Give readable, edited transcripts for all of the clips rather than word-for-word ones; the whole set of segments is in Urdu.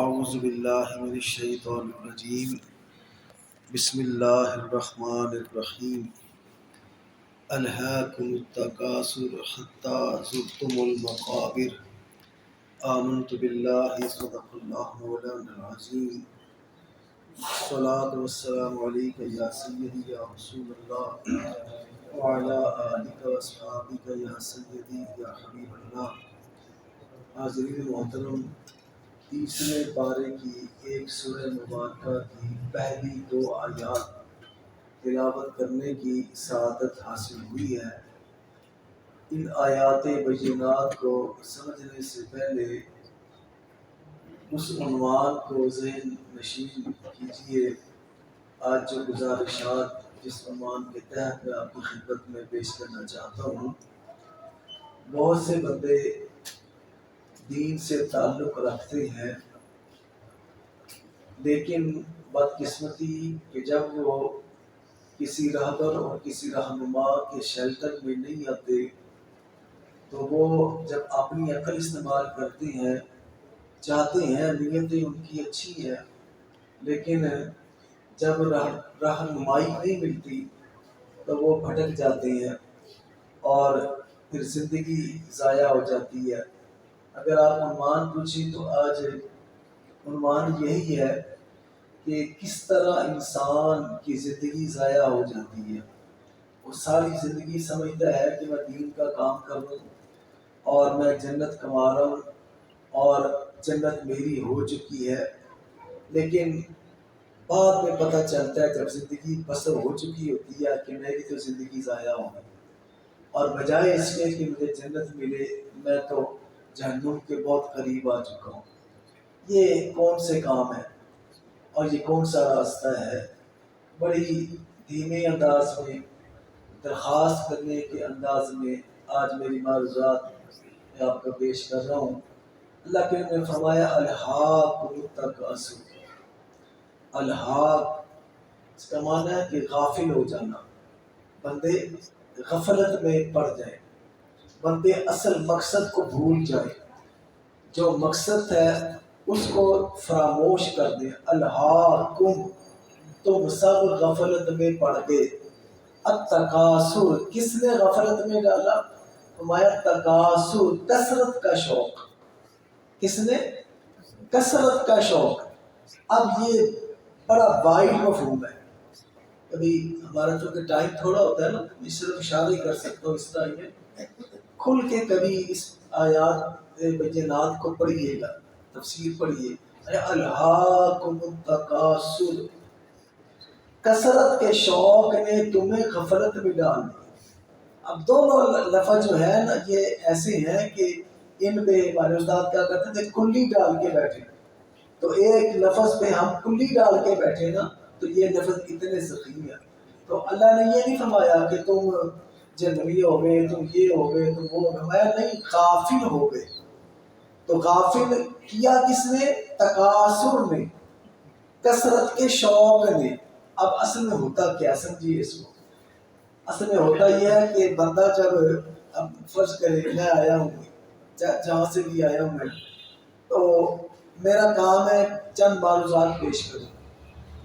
اعوذ باللہ من الشیطان الرجیم بسم اللہ الرحمن الرحیم الہاکم التکاثر حتی زرتم المقابر آمنت باللہ صدق اللہ مولانا العظیم الصلاۃ والسلام علیک یا سیدی یا رسول اللہ وعلی آلک واصحابک یا سیدی یا حبیب اللہ۔ حاضرین محترم، تیسرے پارے کی ایک سورہ مبارکہ کی پہلی 2 آیات تلاوت کرنے کی سعادت حاصل ہوئی ہے۔ ان آیات بینات کو سمجھنے سے پہلے اس عنوان کو ذہن نشین کیجیے۔ آج جو گزارشات جس عنوان کے تحت میں آپ کی خدمت میں پیش کرنا چاہتا ہوں، بہت سے بندے دین سے تعلق رکھتے ہیں، لیکن بدقسمتی کہ جب وہ کسی رہبر اور کسی رہنما کے شیلٹر میں نہیں آتے تو وہ جب اپنی عقل استعمال کرتے ہیں، چاہتے ہیں، نیتیں ان کی اچھی ہے، لیکن جب رہنمائی نہیں ملتی تو وہ بھٹک جاتے ہیں اور پھر زندگی ضائع ہو جاتی ہے۔ اگر آپ عنوان پوچھیں تو آج عنوان یہی ہے کہ کس طرح انسان کی زندگی ضائع ہو جاتی ہے۔ وہ ساری زندگی سمجھتا ہے کہ میں دین کا کام کر رہا ہوں اور میں جنت کما رہا ہوں اور جنت میری ہو چکی ہے، لیکن بعد میں پتہ چلتا ہے جب زندگی بسر ہو چکی ہوتی ہے کہ میری تو زندگی ضائع ہو گئی، اور بجائے اس کے کہ مجھے جنت ملے میں تو جہنم کے بہت قریب آ چکا ہوں۔ یہ کون سے کام ہے اور یہ کون سا راستہ ہے؟ بڑی دھیمے انداز میں، درخواست کرنے کے انداز میں آج میری معروضات میں آپ کو پیش کر رہا ہوں۔ اللہ کے نے فرمایا الہاکم التکاثر۔ الہاک اس کا معنی ہے کہ غافل ہو جانا، بندے غفلت میں پڑ جائیں، بندے اصل مقصد کو بھول جائیں، جو مقصد ہے اس کو فراموش کر دیں۔ الہاکم، تم سب غفلت میں پڑ گئے۔ التکاثر، کس نے غفلت میں ڈالا؟ فرمایا تکاثر، کثرت کا شوق۔ کس نے؟ کثرت کا شوق۔ اب یہ بڑا وائڈ مفہوم ہے۔ کبھی ہمارا چونکہ ٹائم تھوڑا ہوتا ہے نا، میں صرف اشارے کر سکتا ہوں اس ٹائم میں، کھل کے کبھی اس آیات بینات کو پڑھیے گا، تفسیر پڑھیے۔ الہاکم التکاثر، کثرت کے شوق نے تمہیں غفلت میں ڈال دیا۔ اب دونوں لفظ جو ہے نا یہ ایسے ہیں کہ ان پہ ہمارے استاد کیا کرتے تھے، کلی ڈال کے بیٹھے، تو ایک لفظ پہ ہم کلی ڈال کے بیٹھے نا تو یہ لفظ اتنے ذخیر ہے۔ تو اللہ نے یہ نہیں فرمایا کہ تم جنوی ہو گئے، تم یہ ہو گئے، تم وہ، فرمایا نہیں، غافل ہو گئے۔ تو غافل کیا کس نے؟ تکاثر نے، کثرت کے شوق نے۔ اب اصل میں ہوتا کیا، سمجھیے اس کو۔ اصل میں ہوتا یہ ہے کہ بندہ جب، اب فرض کرے میں آیا ہوں جہاں سے بھی آیا ہوں میں، تو میرا کام ہے چند معروضات پیش کروں،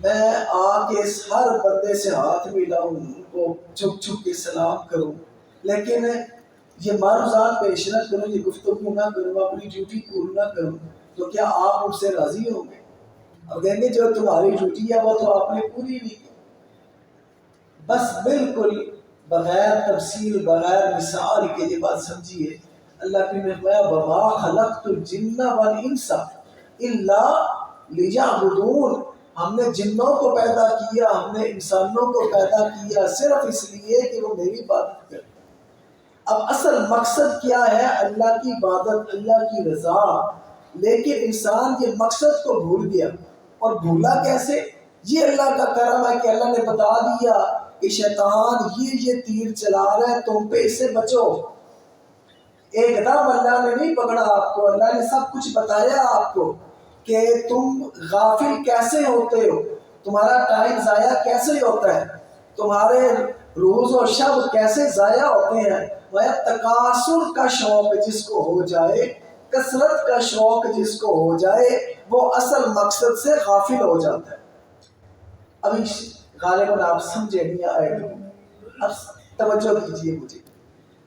میں آ کے ہر بندے سے ہاتھ ملاؤں، ان کو چھپ چھپ کے سلام کروں، لیکن یہ معروضات پیش نہ کروں، یہ گفتگو نہ کروں، اپنی ڈیوٹی پوری نہ کروں، تو کیا آپ مجھ سے راضی ہوں گے؟ اب کہیں گے جو تمہاری ڈیوٹی ہے وہ تو آپ نے پوری نہیں کی۔ بس بالکل بغیر تفصیل، بغیر مثال کے یہ بات سمجھیے۔ اللہ کی نے فرمایا وما خلقت الجن والانس الا لیعبدون، ہم نے جنوں کو پیدا کیا، ہم نے انسانوں کو پیدا کیا صرف اس لیے کہ وہ میری عبادت کریں۔ اب اصل مقصد کیا ہے؟ اللہ کی عبادت، اللہ کی رضا، لیکن انسان یہ مقصد کو بھول گیا۔ اور بھولا کیسے؟ یہ اللہ کا کرم ہے کہ اللہ نے بتا دیا کہ شیطان یہ تیر چلا رہا ہے، تم پہ اس سے بچو۔ ایک دم اللہ نے نہیں پکڑا آپ کو، اللہ نے سب کچھ بتایا آپ کو کہ تم غافل کیسے ہوتے ہو، تمہارا ٹائم ضائع کیسے ہوتا ہے، تمہارے روز و شب کیسے ضائع ہوتے ہیں۔ وہ تکاثر کا شوق جس کو ہو جائے، کثرت کا شوق جس کو ہو جائے وہ اصل مقصد سے غافل ہو جاتا ہے۔ ابھی غالباً آپ سمجھے نہیں آئے، اب توجہ دیجیے مجھے۔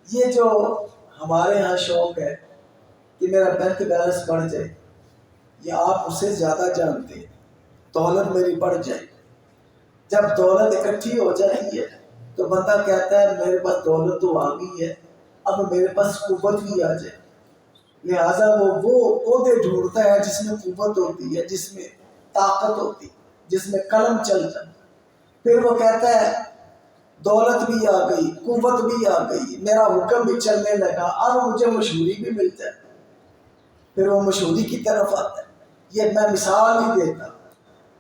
یہ جو ہمارے ہاں شوق ہے کہ میرا بینک بیلنس بڑھ جائے، یہ آپ اسے زیادہ جانتے ہیں، دولت میری بڑھ جائے۔ جب دولت اکٹھی ہو جائے گی تو بندہ کہتا ہے میرے پاس دولت تو آ گئی ہے، اب میرے پاس قوت بھی آ جائے، لہٰذا وہ عہدے ڈھونڈتا ہے جس میں قوت ہوتی ہے، جس میں طاقت ہوتی ہے، جس میں قلم چلتا ہے۔ پھر وہ کہتا ہے دولت بھی آ گئی، قوت بھی آ گئی، میرا حکم بھی چلنے لگا، اب مجھے مشہوری بھی ملتا ہے، پھر وہ مشہوری کی طرف آتا ہے۔ یہ میں مثال نہیں دیتا،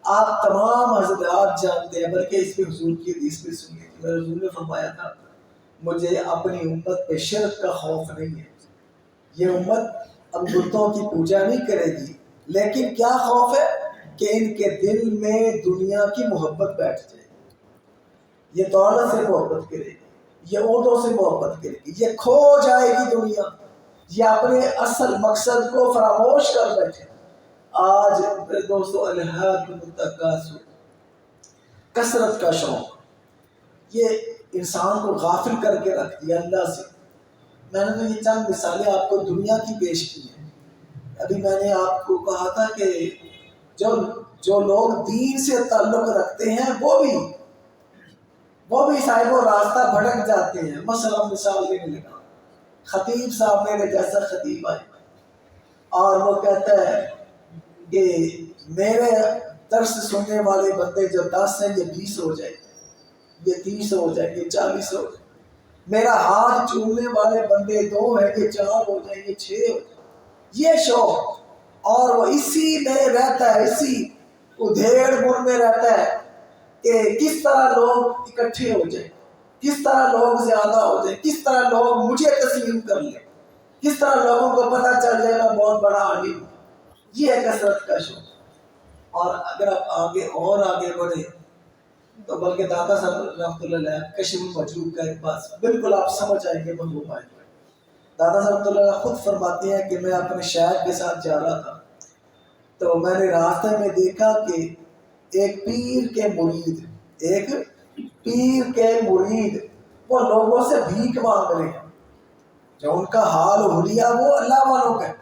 آپ تمام حضرات جانتے ہیں، بلکہ اس پہ حضور کی حدیث پہ سنیے کہ میرے حضور نے فرمایا تھا مجھے اپنی امت پہ شرک کا خوف نہیں ہے۔ یہ امت اب بتوں کی پوجا نہیں کرے گی، لیکن کیا خوف ہے کہ ان کے دل میں دنیا کی محبت بیٹھ جائے، یہ دولت سے محبت کرے گی، یہ عہدوں سے محبت کرے گی، یہ کھو جائے گی دنیا، یہ اپنے اصل مقصد کو فراموش کر بیٹھے۔ آج میرے دوستو الہاکم التکاثر، کثرت کا شوق، یہ انسان کو غافل کر کے رکھ دیا اللہ سے۔ میں نے تو یہ چند مثالیں آپ کو دنیا کی پیش کی ہیں۔ ابھی میں نے آپ کو کہا تھا کہ جو لوگ دین سے تعلق رکھتے ہیں وہ بھی صاحب و راستہ بھٹک جاتے ہیں۔ مثلا مثال دینے لگا، خطیب صاحب میرے جیسا خطیب آئے اور وہ کہتا ہے کہ میرے درس سننے والے بندے جو 10 ہیں یہ 20 ہو جائے، یہ 30 ہو جائے، یہ 40 ہو جائے، میرا ہاتھ چومنے والے بندے 2 ہیں، یہ 4 ہو جائیں، یہ 6 ہو جائے۔ یہ شوق، اور وہ اسی میں رہتا ہے، اسی ادھیڑ بن میں رہتا ہے کہ کس طرح لوگ اکٹھے ہو جائیں، کس طرح لوگ زیادہ ہو جائیں، کس طرح لوگ مجھے تسلیم کر لیں، کس طرح لوگوں کو پتہ چل جائے میں بہت بڑا عالم ہوں۔ یہ ہے کثرت کا شوق۔ اور اگر آپ آگے بڑھیں تو بلکہ داتا صاحب رحمۃ اللہ علیہ کشف مجروب کا ایک بات بالکل آپ سمجھ آئیں گے محبوب آئیں گے۔ داتا صاحب رحمۃ اللہ علیہ خود فرماتے ہیں کہ میں اپنے شاعر کے ساتھ جا رہا تھا تو میں نے راستے میں دیکھا کہ ایک پیر کے مرید وہ لوگوں سے بھیک مانگ رہے ہیں، جو ان کا حال حلیہ وہ اللہ والوں کا ہے،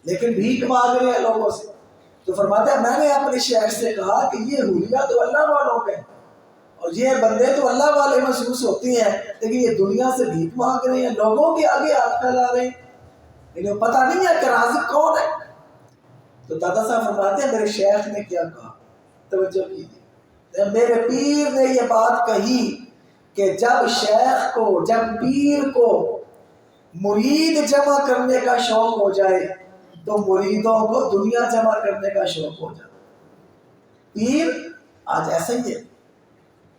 لیکن بھیک مانگ رہے ہیں لوگوں سے۔ تو فرماتا ہے میں نے اپنے شاعر سے کہا کہ یہ حلیہ تو اللہ والوں کا ہے اور یہ بندے تو اللہ والے محسوس ہوتی ہیں، لیکن یہ دنیا سے بھیک مانگ رہے ہیں، لوگوں کے آگے ہاتھ پھیلا رہے ہیں، انہیں پتہ نہیں ہے کہ رازق کون ہے۔ تو دادا صاحب فرماتے ہیں میرے شیخ نے کیا کہا، توجہ کیجیے، میرے پیر نے یہ بات کہی کہ جب پیر کو مرید جمع کرنے کا شوق ہو جائے تو مریدوں کو دنیا جمع کرنے کا شوق ہو جائے۔ پیر آج ایسا ہی ہے،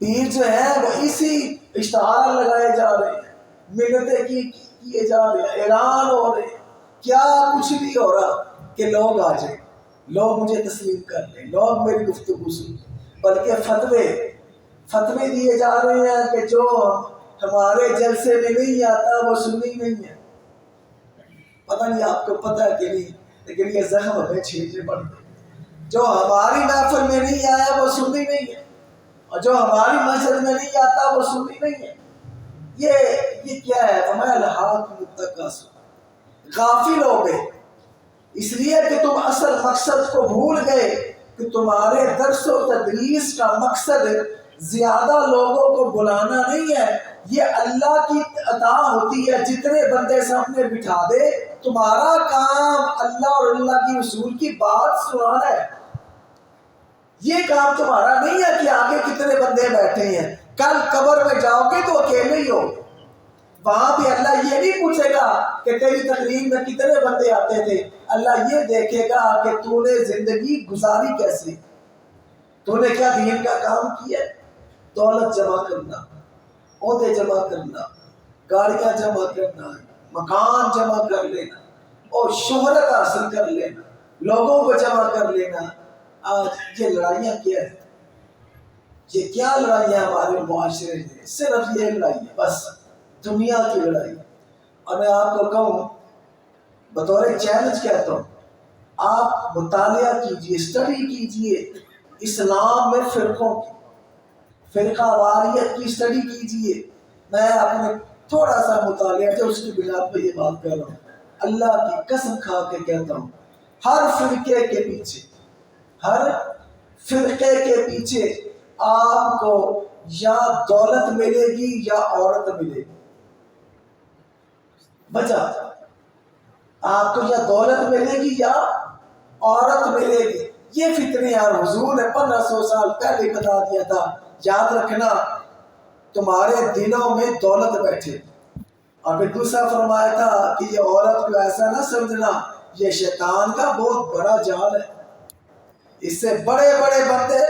پیر جو ہے وہ اسی اشتہار لگائے جا رہے ہیں، منتیں کیے جا رہے ہیں، اعلان ہو رہے ہیں، کیا کچھ نہیں ہو رہا کہ لوگ آ جائیں، لوگ مجھے تسلیم کر لیں، لوگ میری گفتگو سنیں، بلکہ فتوے دیے جا رہے ہیں کہ جو ہمارے جلسے میں نہیں آتا وہ سنی نہیں ہے۔ پتہ نہیں آپ کو پتہ ہے کہ نہیں، لیکن یہ زخم ہمیں چھیڑنے پڑتے ہیں۔ جو ہماری محفل میں نہیں آیا وہ سنی نہیں ہے، اور جو ہماری مسجد میں نہیں آتا وہ سنی نہیں ہے۔ یہ کیا ہے؟ فرمایا الہاکم التکاثر، غافل ہو گئے اس لیے کہ تم اصل مقصد کو بھول گئے کہ تمہارے درس و تدریس کا مقصد زیادہ لوگوں کو بلانا نہیں ہے، یہ اللہ کی عطا ہوتی ہے، جتنے بندے سامنے بٹھا دے تمہارا کام اللہ اور اللہ کی رسول کی بات سنانا ہے۔ یہ کام تمہارا نہیں ہے کہ آگے کتنے بندے بیٹھے ہیں، کل قبر میں جاؤ گے تو اکیلے ہی ہو، وہاں بھی اللہ یہ نہیں پوچھے گا کہ تیری تقریر میں کتنے بندے آتے تھے، اللہ یہ دیکھے گا کہ تو نے زندگی گزاری کیسی، تو نے کیا دین کا کام کیا۔ دولت جمع کرنا، عہدے جمع کرنا، گاڑیاں جمع کرنا، مکان جمع کر لینا اور شہرت حاصل کر لینا، لوگوں کو جمع کر لینا، آج یہ لڑائیاں کیا ہے؟ یہ کیا لڑائیاں ہمارے معاشرے میں؟ صرف یہ لڑائی ہے، بس دنیا کی لڑائی۔ اور میں آپ کو کہوں بطور چیلنج کہتا ہوں، آپ مطالعہ کیجئے، اسٹڈی کیجئے اسلام میں فرقوں کی، فرقہ واریت کی اسٹڈی کیجئے۔ میں اپنے تھوڑا سا مطالعہ جو اس کی بنا پہ یہ بات کر رہا ہوں، اللہ کی قسم کھا کے کہتا ہوں، ہر فرقے کے پیچھے، ہر فرقے کے پیچھے آپ کو یا دولت ملے گی یا عورت ملے گی۔ بچا آپ کو یا دولت ملے گی یا عورت ملے گی۔ یہ فتنے یار حضور نے 1500 سال پہلے بتا دیا تھا، یاد رکھنا تمہارے دلوں میں دولت بیٹھے۔ اور پھر دوسرا فرمایا تھا کہ یہ عورت کو ایسا نہ سمجھنا، یہ شیطان کا بہت بڑا جال ہے، اس سے بڑے بڑے بندے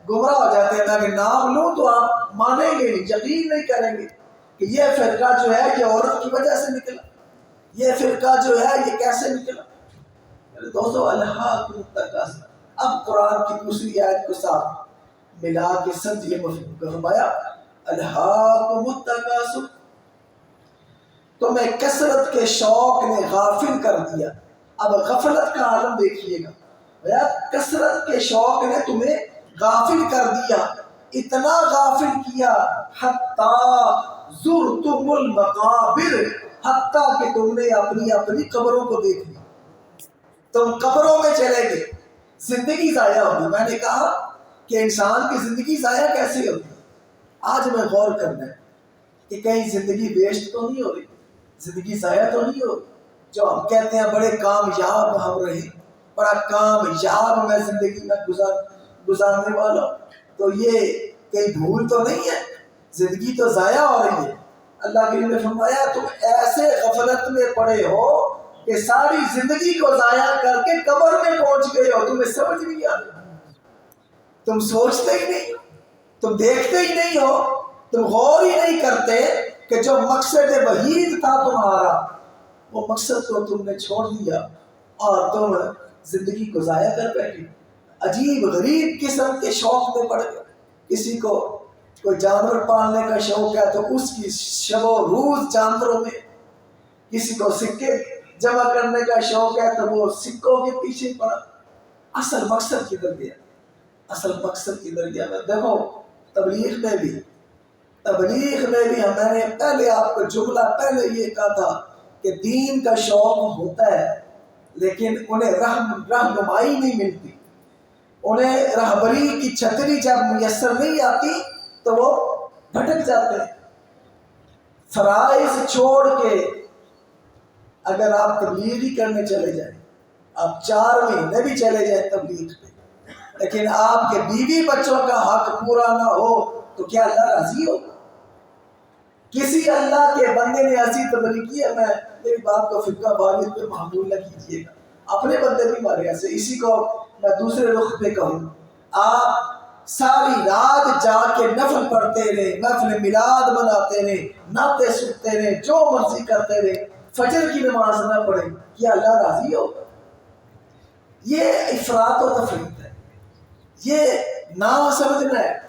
گمراہ ہو جاتے ہیں۔ اگر نام لوں تو آپ مانیں گے نہیں، یقین نہیں کریں گے کہ یہ فرقہ جو ہے یہ عورت کی وجہ سے نکلا، یہ فرقہ جو ہے یہ کیسے نکلا۔ دوستو الحاق التکاثر، اب قرآن کی دوسری آیت کو ساتھ ملا کے سمجھیے، فرمایا الحاق التکاثر، تمہیں کثرت کے شوق نے غافل کر دیا۔ اب غفلت کا عالم دیکھیے گا، کثرت کے شوق نے تمہیں غافل کر دیا، اتنا غافل کیا حتیٰ زرتم المقابر، حتیٰ کہ تم نے اپنی اپنی قبروں کو دیکھ لیا، تم قبروں میں چلے گئے، زندگی ضائع ہوگی۔ میں نے کہا کہ انسان کی زندگی ضائع کیسے ہوگی؟ آج میں غور کرنا ہے کہ کہیں زندگی ویسٹ تو نہیں ہو رہی، زندگی ضائع تو نہیں ہو رہی۔ جو ہم کہتے ہیں بڑے کامیاب ہم رہے، بڑا کامیاب میں زندگی میں گزارنے والا ہوں، تو یہ کہیں بھول تو نہیں ہے، زندگی تو ضائع ہو رہی ہے۔ اللہ کے نے فرمایا تم ایسے غفلت میں پڑے ہو کہ ساری زندگی کو ضائع کر کے قبر میں پہنچ گئے ہو، تمہیں سمجھ نہیں آ رہی، تم سوچتے ہی نہیں، تم دیکھتے ہی نہیں ہو، تم غور ہی نہیں کرتے کہ جو مقصد وحید تھا تمہارا، وہ مقصد کو تم نے چھوڑ دیا اور تم زندگی کو ضائع کر بیٹھے۔ عجیب غریب قسم کے شوق میں پڑ گئے۔ کسی کو کوئی جانور پالنے کا شوق ہے تو اس کی شب و روز جانوروں میں، کسی کو سکے جمع کرنے کا شوق ہے تو وہ سکوں کے پیچھے پڑا۔ اصل مقصد کدھر گیا؟ اصل مقصد کدھر گیا؟ دیکھو تبلیغ میں بھی میں نے پہلے آپ کو جملہ پہلے یہ کہا تھا کہ دین کا شوق ہوتا ہے لیکن انہیں رہنمائی نہیں ملتی، انہیں رہبری کی چھتری جب میسر نہیں آتی تو وہ بھٹک جاتے ہیں۔ فرائض چھوڑ کے اگر آپ تبلیغ ہی کرنے چلے جائیں، آپ 4 مہینے بھی چلے جائیں تبلیغ پہ، لیکن آپ کے بیوی بچوں کا حق پورا نہ ہو تو کیا اللہ راضی ہوگا؟ کسی اللہ کے بندے نے ایسی تبلیغ کی ہے، میری بات کو فرقہ واریت پہ محمول نہ کیجیے گا، اپنے بندے بھی مارے ایسے۔ اسی کو میں دوسرے رخ پہ کہوں، آپ ساری رات جا کے نفل پڑھتے رہے، محفل میلاد مناتے رہے، نعتیں سنتے رہے، جو مرضی کرتے رہے، فجر کی نماز نہ پڑھے، کیا اللہ راضی ہوگا؟ یہ افراط و تفریط ہے، یہ نہ سمجھنا ہے،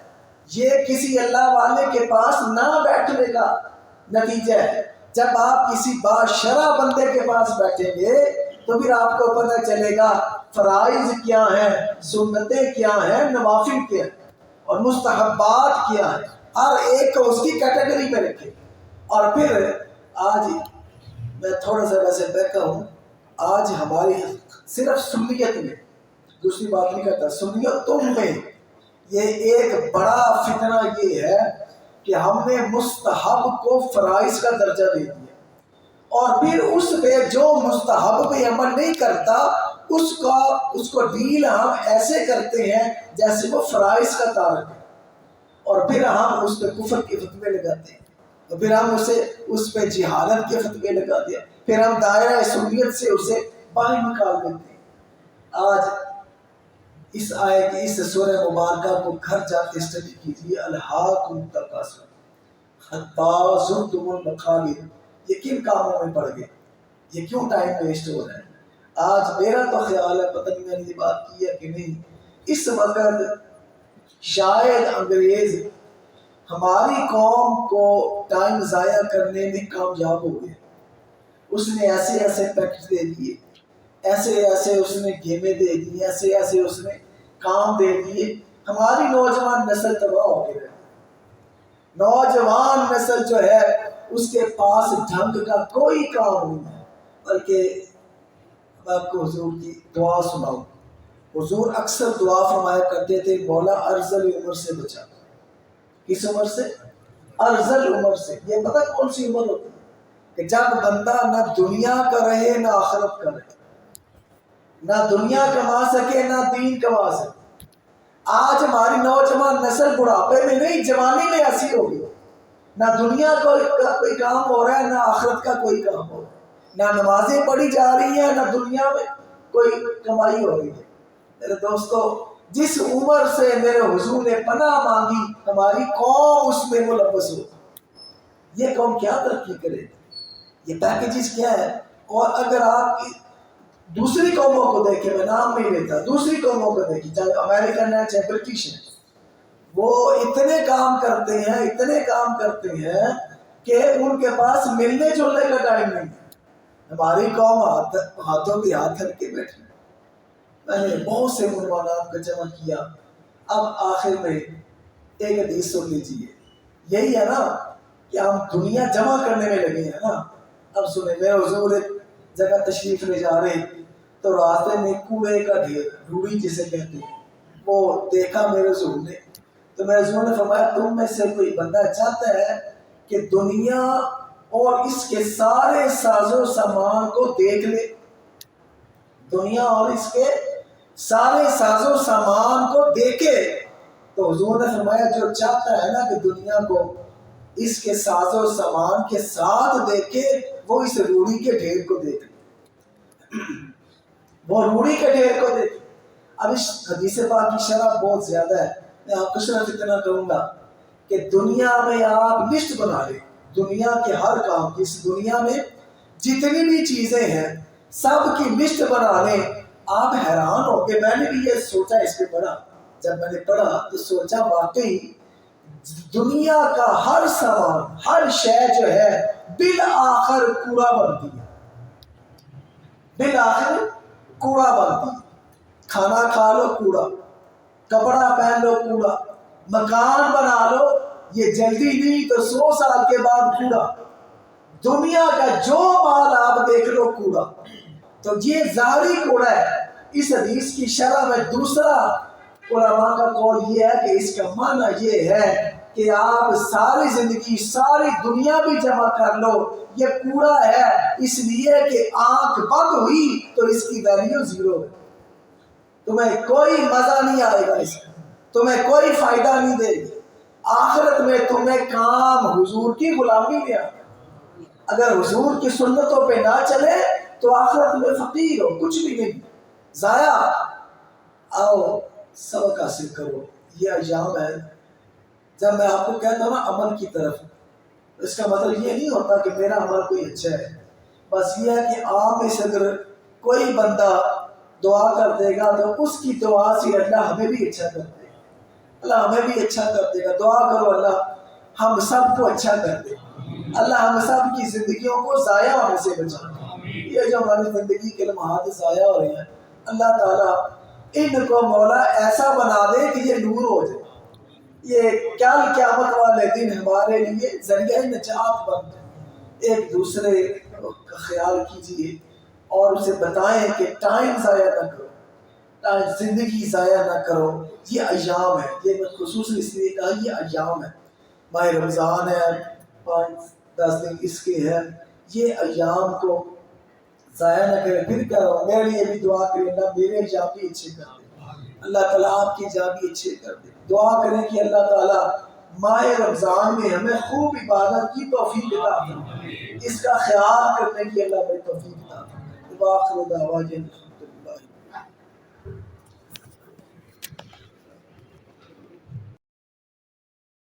یہ کسی اللہ والے کے پاس نہ بیٹھنے کا نتیجہ ہے۔ جب آپ کسی باشرع بندے کے پاس بیٹھیں گے تو پھر آپ کو پتہ چلے گا فرائض کیا ہیں، سنتیں کیا ہیں، نوافل کیا ہیں اور مستحبات کیا ہیں، ہر ایک کو اس کی کیٹیگری میں رکھے۔ اور پھر آج میں تھوڑا سا ویسے بیٹھا ہوں، آج ہماری صرف سنیت میں، دوسری بات نہیں کرتا، سنیتوں میں یہ ایک بڑا فتنہ یہ ہے کہ ہم نے مستحب کو فرائض کا درجہ دے دیا، اور پھر اس پہ جو مستحب پہ عمل نہیں کرتا اس کو ڈیل ہم ایسے کرتے ہیں جیسے وہ فرائض کا تارک ہے، اور پھر ہم اس پہ کفر کے فتوے لگاتے ہیں، تو پھر ہم اس پہ جہالت کے فتوے لگا دیا، پھر ہم دائرہ سنیت سے اسے باہر نکال دیتے ہیں۔ آج اس آیت اس سورہ مبارکہ کو گھر جا کے اسٹڈی کیجیے، الہاکم التکاثر حتی زرتم المقابر، یہ کن کاموں میں پڑ گئے، یہ کیوں ٹائم ویسٹ ہو رہا ہے؟ آج میرا تو خیال ہے، پتہ نہیں میں نے یہ بات کی ہے کہ نہیں، اس وقت شاید انگریز ہماری قوم کو ٹائم ضائع کرنے میں کامیاب ہو گئے۔ اس نے ایسے ایسے پیکٹ دے دیے، ایسے ایسے اس نے گیمیں دے دی، ایسے ایسے اس نے کام دے دیے، ہماری نوجوان نسل تباہ ہو کے رہے۔ نوجوان نسل جو ہے اس کے پاس ڈھنگ کا کوئی کام نہیں ہے، بلکہ میں آپ کو حضور کی دعا سناؤں۔ حضور اکثر دعا فرمایا کرتے تھے، مولا ارذل عمر سے بچا۔ کس عمر سے؟ ارذل عمر سے۔ یہ پتہ کون سی عمر ہوتی ہے؟ کہ جب بندہ نہ دنیا کا رہے نہ آخرت کا رہے، نہ دنیا کما سکے نہ دین کما سکے۔ آج ہماری نوجوان نسل بڑھاپے میں نہیں، جوانی میں ایسی ہو گئی، نہ دنیا کا کوئی کام ہو رہا ہے نہ آخرت کا کوئی کام ہو رہا ہے، نہ نمازیں پڑھی جا رہی ہیں نہ دنیا میں کوئی کمائی ہو رہی ہے۔ میرے دوستو، جس عمر سے میرے حضور نے پناہ مانگی، ہماری قوم اس میں ملوث ہو۔ یہ قوم کیا ترقی کرے؟ یہ پیکیجز کیا ہے؟ اور اگر آپ دوسری قوموں کو دیکھیں، میں نام نہیں لیتا، دوسری قوموں کو دیکھیں، چاہے امریکن ہے چاہے برٹش ہے، وہ اتنے کام کرتے ہیں کہ ان کے پاس ملنے جلنے کا ٹائم نہیں ہے۔ ہماری قوم ہاتھوں پہ ہاتھ رکھ کے بیٹھی۔ میں نے بہت سے عنوانات کو جمع کیا، اب آخر میں ایک حدیث سن لیجیے۔ یہی ہے نا کہ ہم دنیا جمع کرنے میں لگے ہیں نا۔ اب سنیں، میرے حضور ایک جگہ تشریف لے جا رہے تو راستے میں کوڑے کا ڈھیر، روڑی جسے کہتے ہیں، وہ دیکھا میرے حضور نے، تو میرے حضور نے فرمایا تم میں سے کوئی بندہ چاہتا ہے کہ دنیا اور اس کے سارے ساز و سامان کو دیکھ لے؟ دنیا اور اس کے سارے ساز و سامان کو دیکھے؟ تو حضور نے فرمایا جو چاہتا ہے نا کہ دنیا کو اس کے ساز و سامان کے ساتھ دیکھے، وہ اس روڑی کے ڈھیر کو دیکھ لے، وہ روڑی کے ڈھیر کو دیکھ۔ اب اس حدیث پاک کی شرح بہت زیادہ ہے، میں آپ کو صرف اتنا کہوں گا کہ دنیا میں آپ لسٹ بنا لیں، دنیا کے ہر کام کی، اس دنیا میں جتنی بھی چیزیں ہیں سب کی لسٹ بنا لیں، آپ حیران ہو کہ میں نے بھی یہ سوچا، اس پہ پڑھا، جب میں نے پڑھا تو سوچا واقعی دنیا کا ہر سامان، ہر شے جو ہے بالآخر کوڑا بنتی ہے، بالآخر کوڑا بنتی ہے۔ کھانا کھا لو کوڑا، کپڑا پہن لو کوڑا، مکان بنا لو، یہ جلدی نہیں تو 100 سال کے بعد کوڑا۔ دنیا کا جو مال آپ دیکھ لو کوڑا، تو یہ ظاہری کوڑا ہے۔ اس حدیث کی شرح میں دوسرا علماء کا قول یہ ہے کہ اس کا معنی یہ ہے کہ آپ ساری زندگی، ساری دنیا بھی جمع کر لو، یہ کوڑا ہے، اس لیے کہ آنکھ بند ہوئی تو اس کی ویلیو زیرو ہے، تمہیں کوئی مزہ نہیں آئے گا، اس کا تمہیں کوئی فائدہ نہیں دے گی۔ آخرت میں تمہیں کام حضور کی غلامی میں آئے، اگر حضور کی سنتوں پہ نہ چلے تو آخرت میں فقیر ہو، کچھ بھی نہیں، ضائع۔ آؤ سبق حاصل کرو، یہ ایام ہے۔ جب میں آپ کو کہتا ہوں نا عمل کی طرف، اس کا مطلب یہ نہیں ہوتا کہ میرا عمل کوئی اچھا ہے، بس یہ ہے کہ عام میں سے اگر کوئی بندہ دعا کر دے گا تو اس کی دعا سے اللہ ہمیں بھی اچھا کر دے گا، اللہ ہمیں بھی اچھا کر دے گا۔ دعا کرو اللہ ہم سب کو اچھا کر دے، اللہ ہم سب کی زندگیوں کو ضائع ہونے سے بچا۔ یہ جو ہماری زندگی کے لمحات ضائع ہو رہے ہیں، اللہ تعالیٰ ان کو مولا ایسا بنا دے کہ یہ نور ہو جائے، یہ کل قیامت والے دن ہمارے لیے ذریعہ نجات بن جائے۔ ایک دوسرے کا خیال کیجیے اور اسے بتائیں کہ ٹائم ضائع نہ کرو، ٹائم زندگی ضائع نہ کرو۔ یہ ایام ہے، یہ میں خصوصاً اس لیے کہا یہ ایام ہے، ماہ رمضان ہے، 5-10 دن اس کے ہیں، یہ ایام کو ضائع نہ کریں۔ پھر کہہ رہا ہوں میرے لیے بھی دعا کریں، اللہ میرے ایام بھی اچھے کر دے، اللہ تعالیٰ آپ کی ایام بھی اچھے کر دے۔ دعا کریں کہ اللہ تعالیٰ ماہ رمضان میں ہمیں خوب عبادت کی توفیق عطا فرمائے، اس کا خیال کرنے کی اللہ ہمیں توفیق عطا فرمائے۔ وآخر دعوانا